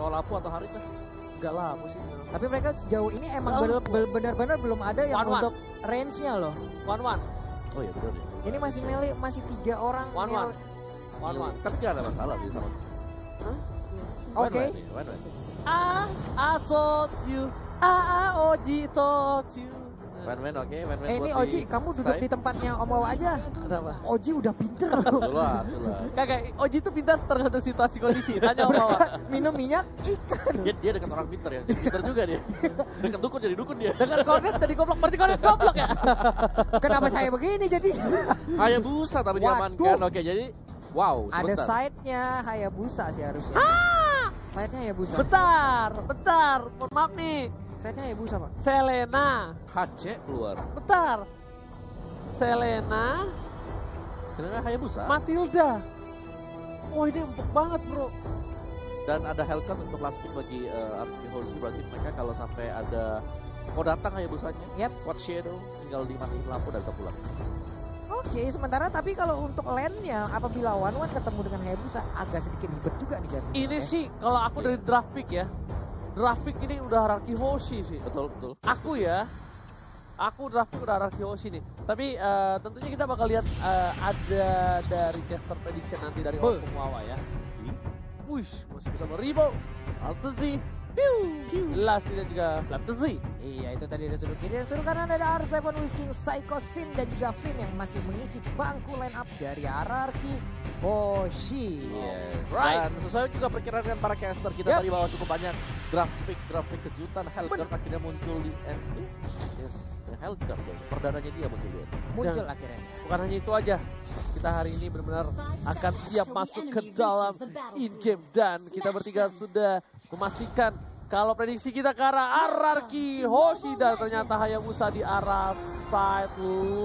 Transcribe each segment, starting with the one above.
Mau Lapu atau Harit? Enggak Lapu sih. Tapi mereka sejauh ini emang benar-benar belum ada yang untuk range-nya loh. 1-1. Oh iya benar ya. Ini masih melee, masih 3 orang. 1-1. 1-1. Tapi gak ada masalah sih sama. Oke. I told you. Oji told you. Win-win oke. Ini Oji, kamu duduk di tempatnya Om Wawa aja. Kenapa? Oji udah pinter loh. Sulah. Kagak, Oji itu pintar tergantung situasi kondisi. Tanya Om Wawa. Minum minyak ikan. Dia dekat orang pinter ya. Pinter juga dia. Dekat dukun jadi dukun dia. Dengan Kornet tadi goblok, berarti Kornet goblok ya? Kenapa saya begini jadi? Hayabusa tapi diamankan. Oke, jadi wow. Ada Sebentar. side-nya Hayabusa sih harusnya. Side-nya Hayabusa. Bentar. Mohon maaf nih. Side-nya Hayabusa, Pak. Selena. HC keluar. Bentar. Selena. Hayabusa. Matilda. Oh ini empuk banget bro. Dan ada Hellcat untuk last pick bagi Arki Hoshi. Berarti mereka kalau sampai ada mau datang Hayabusanya. Yap. Quad Shadow tinggal dimatiin lampu dan bisa pulang. Oke, sementara tapi kalau untuk lane-nya apabila One ketemu dengan Hayabusa agak sedikit ribet juga nih jadinya. Ini sih kalau aku dari draft pick ya. Draft pick ini udah Arki Hoshi sih. Betul. Aku draft pick udah Arki Hoshi nih. Tapi tentunya kita bakal lihat ada dari caster prediction nanti dari Om Wawa ya. Wih, masih bisa beribu. Altezi. Last dan juga Flaptezi. Iya, itu tadi ada sudut kiri dan sudut kanan ada R7 Whisking, Psycho Sin dan juga Finn yang masih mengisi bangku line up dari Arki Hoshi. Yes. Right. Dan sesuai juga perkiraan dengan para caster kita tadi bawa cukup banyak draft pick kejutan. Hellguard akhirnya muncul di end. Yes, Hellguard perdananya dia muncul di end. Muncul akhirnya. Bukan hanya itu aja, kita hari ini benar-benar akan siap masuk ke dalam in-game. Dan kita bertiga sudah memastikan kalau prediksi kita ke arah Arki Hoshi dan ternyata Hayabusa di arah side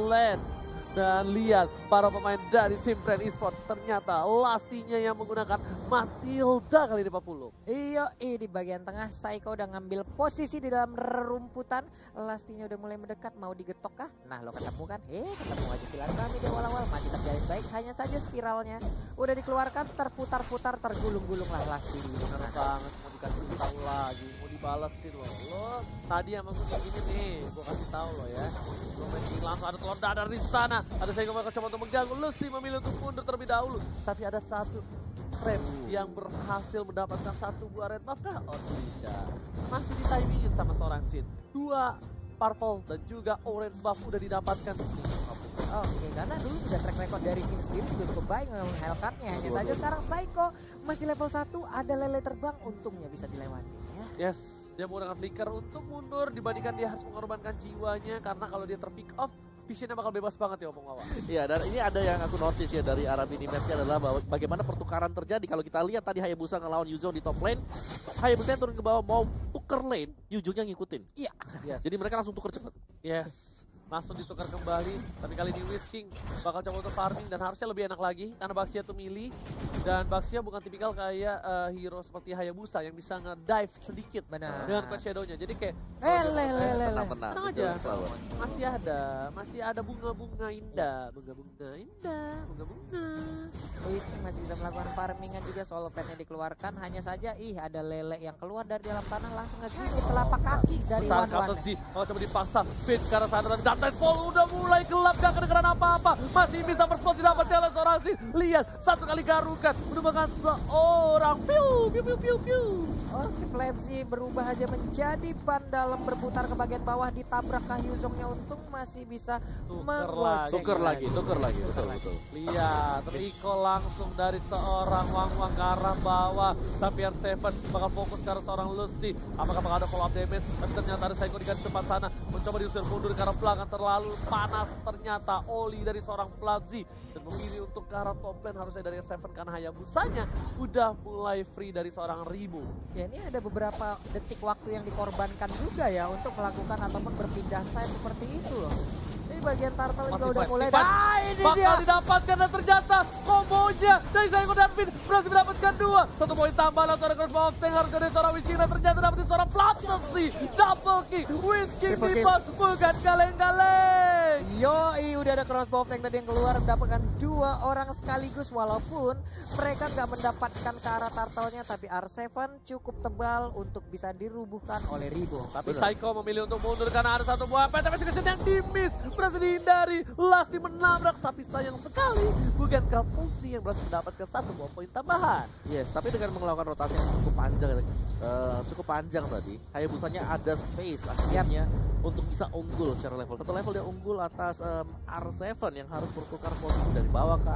lane. Dan lihat para pemain dari tim Brand Esport ternyata lastinya yang menggunakan Matilda kali ini 40. Iya, di bagian tengah Psycho udah ngambil posisi di dalam rumputan. Lastinya udah mulai mendekat, mau digetok kah? Nah lo ketemu kan? Ketemu aja silaturahmi di awal-awal, masih terjalin baik. Hanya saja spiralnya udah dikeluarkan, terputar-putar, tergulung-gulung lah Lasti. Bener banget, mau dikasih tahu lagi, mau dibalesin loh. Lo tadi emang gue kayak gini nih, gue kasih tahu lo ya. Lo main langsung ada telur dadar di sana. Ada Psycho bakal coba untuk mengganggu, Lusty memilih untuk mundur terlebih dahulu. Tapi ada satu red yang berhasil mendapatkan satu buah red buff kah? Oh tidak, masih di timingin sama seorang Sin. 2 purple dan juga orange buff udah didapatkan. Oke, karena dulu sudah track record dari Sin sendiri juga cukup baik ngelawan Hellcat-nya. Hanya saja sekarang Psycho masih level 1, ada lele terbang, untungnya bisa dilewati ya. Yes, dia menggunakan flicker untuk mundur dibandingkan dia harus mengorbankan jiwanya karena kalau dia terpick off, visionnya bakal bebas banget ya Om Wawa. Iya, dan ini ada yang aku notice ya dari arah minimapnya adalah bahwa bagaimana pertukaran terjadi. Kalau kita lihat tadi Hayabusa ngelawan Yuzong di top lane, Hayabusa turun ke bawah mau tuker lane, Yuzongnya ngikutin. Iya. Yes. Jadi mereka langsung tuker cepat. Yes, langsung ditukar kembali. Tapi kali ini Whisking bakal coba untuk farming dan harusnya lebih enak lagi karena Baxia tuh melee. Dan Baxia bukan tipikal kayak hero seperti Hayabusa yang bisa nge-dive sedikit dengan Quad Shadow-nya. Jadi kayak Tenang aja, masih ada bunga-bunga indah, bunga-bunga. Whisking masih bisa melakukan farmingan juga, soal petnya dikeluarkan. Hanya saja ada lele yang keluar dari dalam tanah langsung nge-gigit telapak kaki dari One. Kalau coba dipasang Finn ke arah sana dan Dantes Fall udah mulai gelap, gak kedengeran apa-apa. Masih bisa berspot tidak percaya seorang Sin. Lihat, satu kali garukan menemukan seorang piu. Oke, Flapsy berubah aja menjadi ban dalam, berputar ke bagian bawah, ditabrak Yuzongnya, untung masih bisa Tuker lagi, betul. Lihat, Rico langsung dari seorang Wang ke arah bawah. Tapi R7 bakal fokus ke arah seorang Lusty. Apakah bakal ada follow up damage? Tapi ternyata ada Psycho di depan sana. Mencoba diusir mundur ke arah belakang, terlalu panas ternyata Oli dari seorang Flapsy. Dan memilih untuk ke arah top lane harusnya dari R7 karena Hayabusanya udah mulai free dari seorang Ribu. Ya, ini ada beberapa detik waktu yang dikorbankan juga ya untuk melakukan ataupun berpindah side seperti itu loh. Ini bagian turtle juga Mati udah fight, mulai. fight. Ah, ini Bakal dia. didapatkan dan ternyata kombonya dari Saiko dan Finn berhasil mendapatkan 2. 1 poin tambah langsung ada crossbow of tank harus dari seorang Whiskey dan ternyata dapetin seorang Bloodthirsty. Double kill. Whiskey Triple kill. Dipas bukan kaleng-kaleng. Yoi, udah ada crossbow tank tadi yang keluar mendapatkan 2 orang sekaligus walaupun mereka nggak mendapatkan ke arah turtle-nya tapi R7 cukup tebal untuk bisa dirubuhkan oleh Ribo. Tapi Saiko memilih untuk mundur karena ada satu buah PTP Succession yang di-miss. Berhasil dihindari. Lasti menabrak tapi sayang sekali bukan Kapusi yang berhasil mendapatkan 1 buah poin tambahan. Yes, tapi dengan melakukan rotasi yang cukup panjang tadi, Hayabusanya ada space akhirnya untuk bisa unggul secara level. Satu level dia unggul atas R7 yang harus bertukar posisi dari bawah ke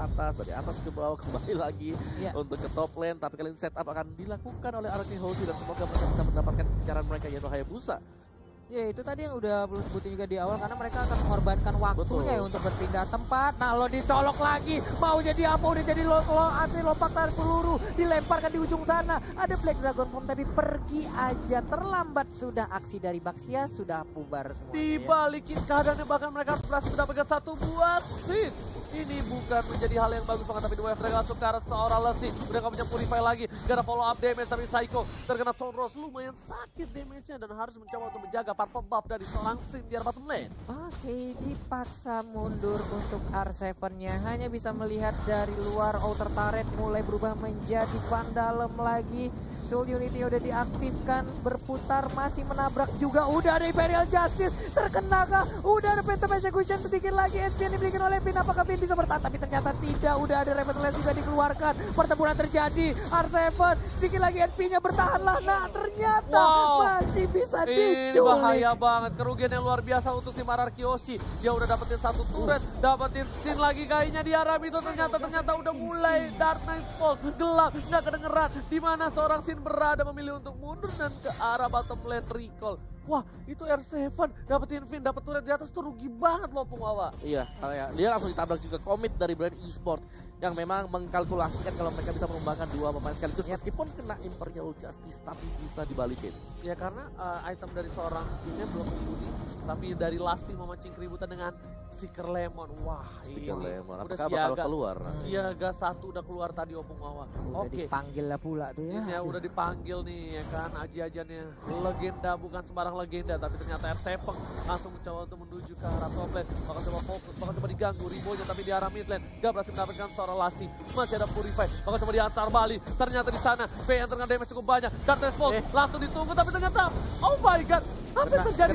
atas ke bawah kembali lagi untuk ke top lane. Tapi kali ini setup akan dilakukan oleh Araki Hoshi dan semoga mereka bisa mendapatkan incaran mereka yaitu Hayabusa. Ya itu tadi yang udah belum sebutin juga di awal karena mereka akan mengorbankan waktunya ya untuk berpindah tempat. Nah lo dicolok lagi, mau jadi apa udah jadi anti lompat tarik peluru, dilemparkan di ujung sana. Ada Black Dragon Bomb tapi pergi aja, terlambat sudah aksi dari Baxia, sudah bubar semuanya. Dibalikin keadaannya bahkan mereka berhasil mendapatkan 1 buah seed. Ini bukan menjadi hal yang bagus banget tapi dua mereka langsung ke arah seorang Lasti. Udah gak punya Purify lagi, gak ada follow up damage tapi Saiko terkena Tonros lumayan sakit damage-nya dan harus mencoba untuk menjaga purple buff dari seorang Sin di arah bottom lane. Oke, dipaksa mundur untuk R7-nya. Hanya bisa melihat dari luar outer turret mulai berubah menjadi pandalem lagi. Soul Unity udah diaktifkan, berputar, masih menabrak juga. Udah ada Imperial Justice, terkena kah? Udah ada Phantom Execution sedikit lagi. SP yang diberikan oleh Finn, apakah Finn bisa bertahan? Tapi ternyata tidak, udah ada Revenant juga dikeluarkan. Pertempuran terjadi, R7 sedikit lagi SP-nya bertahanlah. Nah ternyata masih bisa Ini diculik. bahaya banget, kerugian yang luar biasa untuk tim Araki Hoshi. Dia udah dapetin 1 turret, dapetin Sin lagi kayaknya di arah itu. Ternyata udah mulai Dark Nightfall, gelap, nggak kedengeran. Dimana seorang Sin berada memilih untuk mundur dan ke arah bottom lane recall. Wah, itu R7 dapetin Finn, dapet turret di atas tuh rugi banget loh Pungwawa. Iya, dia langsung ditabrak juga komit dari brand e-sport yang memang mengkalkulasikan kalau mereka bisa menumbangkan 2 pemain sekaligus meskipun kena Imperial Justice tapi bisa dibalikin. Ya karena item dari seorang Finnnya belum membudi, tapi dari Lasti memancing keributan dengan Seeker Lemon. Wah, ini Lemon. udah Apakah bakal keluar? Siaga 1 udah keluar tadi Pungwawa. Udah dipanggil lah pula tuh ya. Ini udah dipanggil nih ya kan, aji-ajiannya legenda, bukan sembarang legenda tapi ternyata R7 langsung mencoba untuk menuju ke arah top lane. Bakal coba fokus, bakal coba diganggu Ribonya tapi di arah mid lane gak berhasil mendapatkan seorang Lasti. Masih ada Purify, bakal coba diantar balik. Ternyata di sana V yang terkena damage cukup banyak. Darkness Fall langsung ditunggu tapi ternyata oh my god, apa yang terjadi?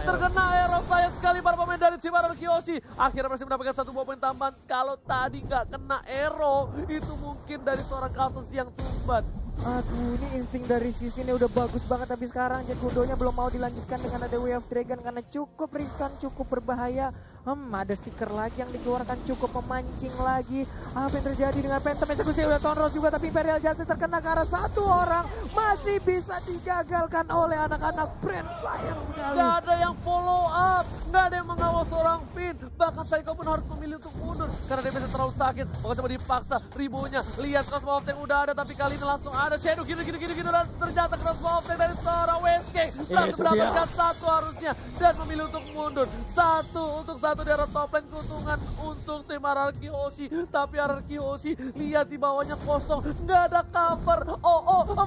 Terkena arrow, sayang sekali para pemain dari tim Araki Hoshi. Akhirnya masih mendapatkan 1 buah poin tambahan. Kalau tadi nggak kena arrow, itu mungkin dari seorang Kaltus yang tumbat. Aduh, ini insting dari sisi ini udah bagus banget tapi sekarang Jet Gundonya belum mau dilanjutkan dengan ada Way of Dragon karena cukup riskan, cukup berbahaya. Ada stiker lagi yang dikeluarkan cukup memancing lagi. Apa yang terjadi dengan Phantom Execution udah Tonros juga tapi Imperial Justice terkena ke arah 1 orang. Masih bisa digagalkan oleh anak-anak brand, sayang sekali. Gak ada yang follow up, gak ada yang mengawal seorang Finn. Bahkan Saiko pun harus memilih untuk mundur karena dia bisa terlalu sakit. Bakal coba dipaksa, Ribonya lihat crossbow of tank udah ada tapi kali ini langsung ada Shadow gitu dan ternyata crossbow of tank dari seorang WSK langsung mendapatkan 1 harusnya dan memilih untuk mundur. 1 untuk 1 di arah top lane, keuntungan untuk tim Araki Hoshi. Tapi Araki Hoshi lihat di bawahnya kosong, nggak ada cover.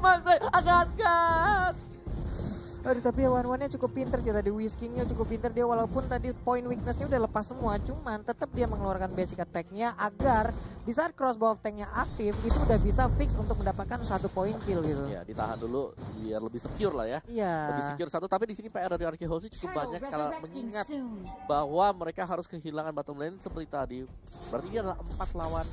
Mas Bray agak-agak. Aduh, tapi one-one-nya cukup pinter sih tadi, Whiskingnya cukup pinter dia walaupun tadi point weakness-nya udah lepas semua, cuman tetap dia mengeluarkan basic attack-nya agar di saat crossbow of tank-nya aktif itu udah bisa fix untuk mendapatkan 1 poin kill gitu. Ya, ditahan dulu biar lebih secure lah ya. Iya. Lebih secure 1, tapi di sini PR dari Araki Hoshi cukup banyak kalau mengingat bahwa mereka harus kehilangan bottom lane seperti tadi. Berarti ini adalah 4 lawan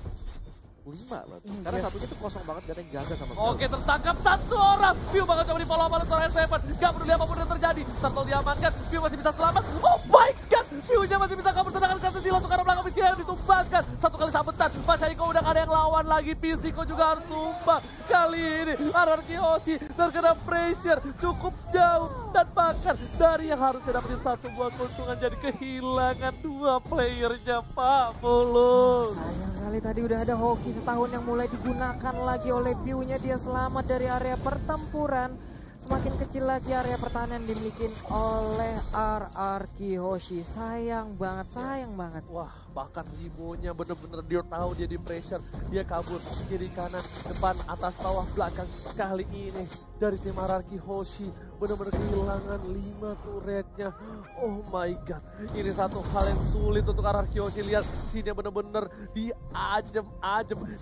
5 berarti. Karena satunya tuh kosong banget, gak ada yang jaga sama sekali. Oke, tertangkap 1 orang. View bakal coba di follow up oleh seorang R7. Gak peduli apapun yang terjadi. Turtle diamankan, View masih bisa selamat. Oh my god, View-nya masih bisa kabur. Sedangkan Katsushi langsung ke arah belakang Miskin yang ditumbangkan. 1 kali sabetan, Mas Aiko udah gak ada yang lawan lagi. Pisiko juga harus tumbang. Kali ini Araki Hoshi terkena pressure cukup jauh. Dan bahkan dari yang harusnya dapetin 1 buah keuntungan jadi kehilangan 2 playernya Pak Mulus. Sayang sekali tadi udah ada hoki setahun yang mulai digunakan lagi oleh View-nya, dia selamat dari area pertempuran. Semakin kecil lagi area pertahanan dimiliki oleh RRQ Hoshi. Sayang banget. Wah, bahkan Rimonya bener-bener dia tahu dia di pressure. Dia kabur kiri kanan, depan, atas, bawah, belakang. Kali ini dari tim RRQ Hoshi bener-bener kehilangan 5 turretnya. Oh my god, ini satu hal yang sulit untuk RRQ Hoshi. Lihat sini bener-bener diajem,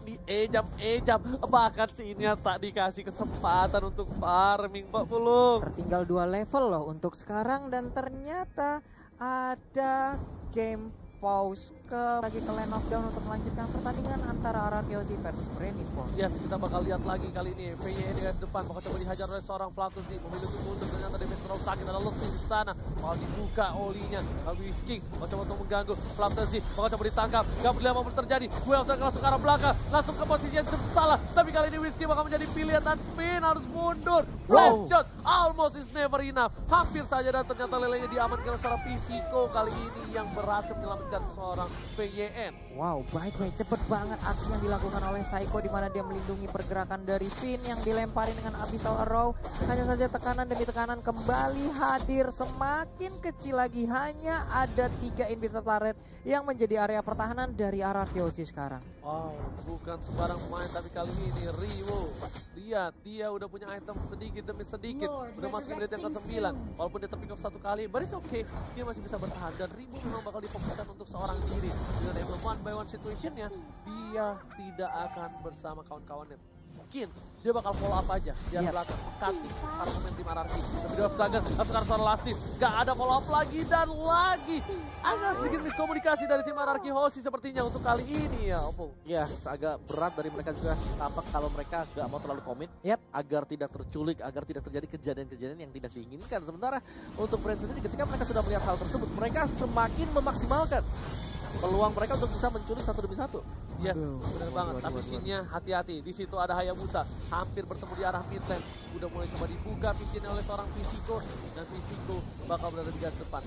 diejam. Bahkan sini tak dikasih kesempatan untuk farming, Pak Pulung. Tertinggal 2 level loh untuk sekarang dan ternyata ada game pause lagi ke lane of down untuk melanjutkan pertandingan antara RRQ Hoshi versus Brain Esports. Yes, kita bakal lihat lagi kali ini. VY di depan bakal coba dihajar oleh seorang Flatus. Memilih untuk mundur, ternyata damage terlalu sakit. Ada Lusty di sana. Bakal dibuka olinya. Whisking bakal coba untuk mengganggu. Flatus bakal coba ditangkap. Gak peduli apa pun terjadi. Well langsung ke arah belakang. Langsung ke posisi yang salah. Tapi kali ini Whisking bakal menjadi pilihan dan Pin harus mundur. Flat shot. Almost is never enough. Hampir saja dan ternyata lelenya diamankan oleh seorang Pisiko kali ini yang berhasil menyelamatkan seorang VYN. Wow, baik-baik, cepet banget aksi yang dilakukan oleh Saiko di mana dia melindungi pergerakan dari Pin yang dilempari dengan Abyssal Arrow. Hanya saja tekanan demi tekanan kembali hadir, semakin kecil lagi. Hanya ada 3 inhibitor turret yang menjadi area pertahanan dari RRQ Hoshi sekarang. Wow, bukan sembarang main, tapi kali ini Riwo. Lihat, dia udah punya item sedikit demi sedikit. Udah masuk ke menit yang ke-9. Walaupun dia terpick off 1 kali, but it's okay. Dia masih bisa bertahan. Dan Riwo memang bakal difokuskan untuk seorang diri. Dengan emblem 1 by 1 situationnya, dia tidak akan bersama kawan-kawannya. Mungkin dia bakal follow up aja di belakang cutting apartemen tim RRQ. Tapi dia gagal, sekarang suara Lastin. Gak ada follow up lagi dan lagi. Agak sedikit miskomunikasi dari tim RRQ Hoshi sepertinya untuk kali ini ya, Opung. Ya, agak berat dari mereka juga tampak kalau mereka gak mau terlalu komit. Agar tidak terculik, agar tidak terjadi kejadian-kejadian yang tidak diinginkan. Sementara untuk Brand sendiri ketika mereka sudah melihat hal tersebut, mereka semakin memaksimalkan peluang mereka untuk bisa mencuri 1 demi 1. Yes, benar banget. Tapi sini hati-hati. Di situ ada Hayabusa, hampir bertemu di arah mid lane. Udah mulai coba dibuka visionnya oleh seorang Pisiko dan Pisiko bakal berada di garis depan.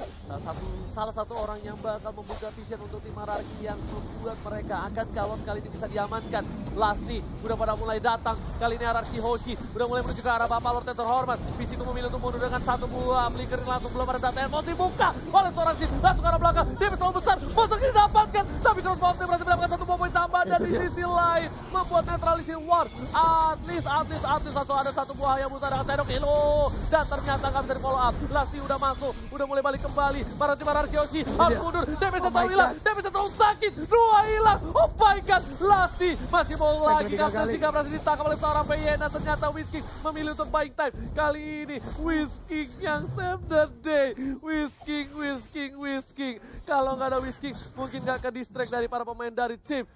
Salah satu orang yang bakal membuka vision untuk tim RRQ yang membuat mereka akan calon kali ini bisa diamankan. Lasty udah pada mulai datang. Kali ini RRQ Hoshi udah mulai menuju ke arah Bapak Lord yang terhormat. Pisiko memilih untuk mundur dengan 1 buah flicker, langsung belum ada data handphone dibuka oleh seorang Sin. Langsung ke arah belakang. Dia terlalu besar. Masuk didapatkan. Tapi Crossbow berhasil mendapatkan 1 poin tambah dan di sisi lain membuat netralisir war. At least langsung ada 1 buah yang buta dengan Shadow Kilo dan ternyata nggak bisa di follow up. Lasty udah masuk, udah mulai balik kembali. Para tim RRQ Hoshi harus mundur. Damage terlalu hilang, damage terlalu sakit. 2 hilang. Oh my god, Lasty masih mau lagi. Kapten Sika berhasil ditangkap oleh seorang VY dan ternyata Whisking memilih untuk buying time. Kali ini Whisking yang save the day. Whisking. Kalau nggak ada Whisking mungkin nggak ke distract dari para pemain dari tim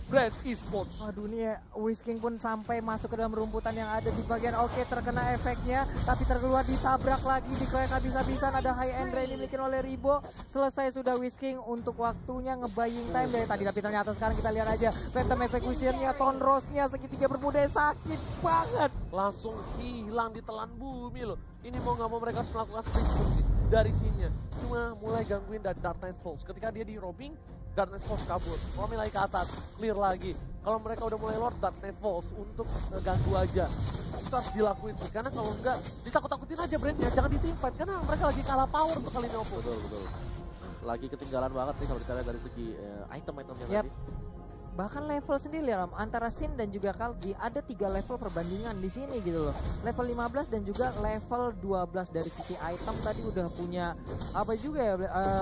Brand Esports. Waduh, nih Whisking pun sampai masuk ke dalam rumputan yang ada di bagian terkena efeknya, tapi terkeluar ditabrak lagi, dikeroyok habis-habisan. Ada high end ini dimiliki oleh Ribo. Selesai sudah Whisking untuk waktunya ngebaying time dari tadi, tapi ternyata sekarang kita lihat aja Phantom Execution-nya, Tonrose-nya, segitiga bermuda sakit banget. Langsung hilang ditelan bumi loh. Ini mau nggak mau mereka harus melakukan split bersih dari sini. Cuma mulai gangguin dari Dark Knight Falls. Ketika dia di robbing, Dark Knight Falls kabur. Romi lagi ke atas, clear lagi. Kalau mereka udah mulai Lord Dark Knight Falls untuk ngeganggu aja. Itu harus dilakuin sih. Karena kalau enggak, ditakut-takutin aja brandnya. Jangan di-teamfight. Karena mereka lagi kalah power untuk kali ini, Oppo. Betul. Lagi ketinggalan banget sih kalau kita lihat dari segi item-itemnya tadi. Bahkan level sendiri ya, antara Sin dan juga Kalji ada 3 level perbandingan di sini gitu loh. Level 15 dan juga level 12 dari sisi item tadi udah punya apa juga ya,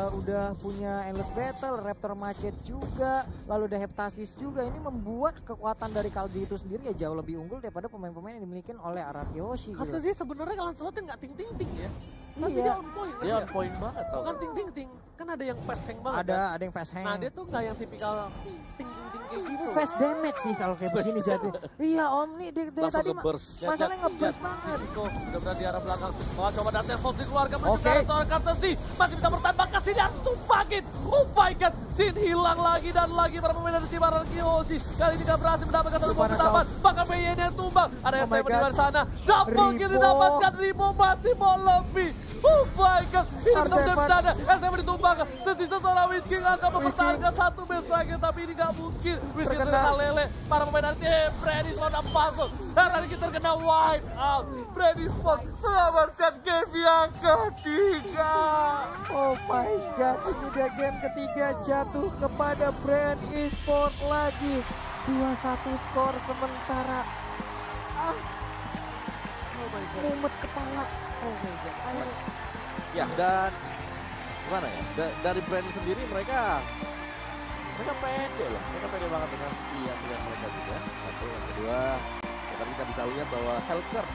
udah punya Endless Battle, Raptor Macet juga, lalu ada Heptasis juga. Ini membuat kekuatan dari Kalji itu sendiri ya jauh lebih unggul daripada pemain-pemain yang dimiliki oleh RRQ Hoshi. Kalji sebenarnya kalian slotnya nggak ting-ting-ting ya. Iya. Dia on point banget tau. Bukan ting-ting-ting. Kan ada yang fast hang banget. Ada yang fast hang. Nah dia tuh nggak yang tipikal ting-ting-ting kayak gitu. Fast damage sih kalau kayak begini jadi. Iya Om nih dia tadi masalahnya nge-burst banget. Risiko udah berada di arah belakang. Mau coba Dante Fox dikeluarkan menuju ke arah seorang Courtesy. Masih bisa bertahan, bahkan Sin harus tumpakin. Oh my god, Sin hilang lagi dan lagi para pemain dari tim RRQ Hoshi. Kali ini gak berhasil mendapatkan 1 poin tambahan. Bahkan VY yang tumbang. Ada yang saya di sana. Double kill didapatkan, Rimo masih mau lebih. Oh my god, itu R7. benar bercanda. SM ditumbangkan, tersisa seorang Whiskey yang akan mempertahankan satu match lagi, tapi ini gak mungkin. Whiskey Terkena. terkena lele, para pemain nanti Brady Sport dan puzzle. Dan tadi kita terkena wipe out. Brady Sport mengamankan game yang ketiga. Oh my god, ini dia game ketiga jatuh kepada Brand Esport lagi. 2-1 skor sementara. Oh my god. Mumet kepala. Oh my god. Ayo. Ya, dan gimana ya? Dari brand sendiri mereka pede loh. Mereka pede banget dengan pilihan mereka juga. Satu, yang kedua, ya tadi kita bisa lihat bahwa Helker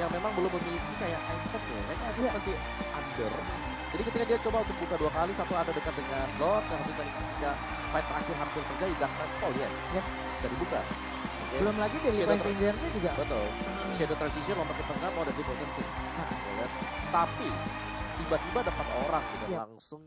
yang memang belum memiliki kayak impact ya. Mereka masih under. Jadi ketika dia coba untuk buka 2 kali, satu ada dekat dengan Lord, yang ketika fight terakhir hampir terjadi, Dark Fall, yes, bisa dibuka. Oke. Belum lagi Daily Shadow Price Ranger-nya juga. Betul. Shadow Transition lompat ke tengah mau ada di position. Ya kan? Tapi tiba-tiba dapat orang gitu Iya. langsung